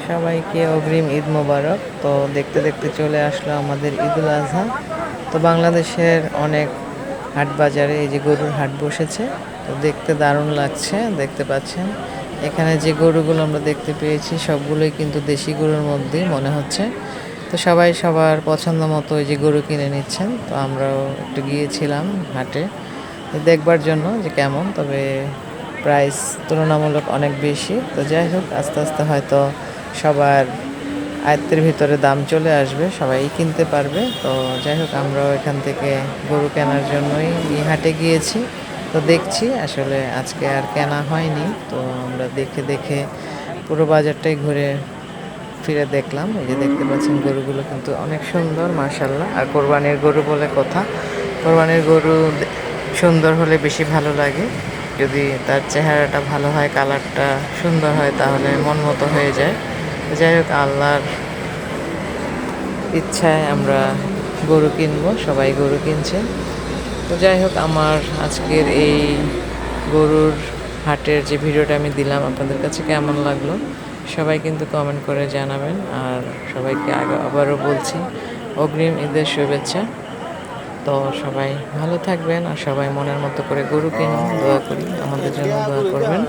সবাইকে অগ্রিম ঈদ মোবারক। তো দেখতে দেখতে চলে আসলো আমাদের ঈদুল আজহা। তো বাংলাদেশের অনেক হাট বাজারে এই যে গরুর হাট বসেছে। তো দেখতে দারুণ লাগছে, দেখতে পাচ্ছেন এখানে যে গরুগুলো আমরা দেখতে পেয়েছি সবগুলোই কিন্তু দেশি গরুর মধ্যেই মনে হচ্ছে। তো সবাই সবার পছন্দ মতো এই যে গরু কিনে নিচ্ছেন। তো আমরাও একটু গিয়েছিলাম হাটে দেখবার জন্য যে কেমন, তবে প্রাইস তুলনামূলক অনেক বেশি। তো যাই হোক, আস্তে আস্তে হয়তো সবার আয়ত্তের ভিতরে দাম চলে আসবে, সবাই কিনতে পারবে। তো যাই হোক, আমরাও এখান থেকে গরু কেনার জন্যই এই হাটে গিয়েছি। তো দেখছি আসলে আজকে আর কেনা হয়নি। তো আমরা দেখে দেখে পুরো বাজারটাই ঘুরে ফিরে দেখলাম। এই যে দেখতে পাচ্ছেন গরুগুলো কিন্তু অনেক সুন্দর মাশাআল্লাহ। আর কোরবানির গরু বলে কথা, কোরবানির গরু সুন্দর হলে বেশি ভালো লাগে। যদি তার চেহারাটা ভালো হয়, কালারটা সুন্দর হয়, তাহলে মন মতো হয়ে যায়। যাই হোক, আল্লাহর ইচ্ছায় আমরা গরু কিনবো, সবাই গরু কিনছে। তো যাই হোক, আমার আজকের এই গরুর হাটের যে ভিডিওটা আমি দিলাম আপনাদের কাছে কেমন লাগলো সবাই কিন্তু কমেন্ট করে জানাবেন। আর সবাইকে আবারও বলছি অগ্রিম ঈদের শুভেচ্ছা। তো সবাই ভালো থাকবেন আর সবাই মনের মতো করে গরু কিনুন, দোয়া করি আমাদের জন্য দোয়া করবেন।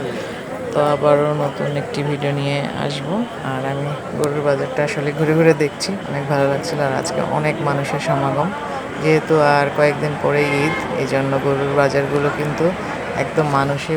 তো আবারও নতুন একটি ভিডিও নিয়ে আসব। আর আমি গরুর বাজারটা আসলে ঘুরে ঘুরে দেখছি, অনেক ভালো লাগছিল। আর আজকে অনেক মানুষের সমাগম, যেহেতু আর কয়েকদিন পরেই ঈদ, এই জন্য গরুর বাজারগুলো কিন্তু একদম মানুষে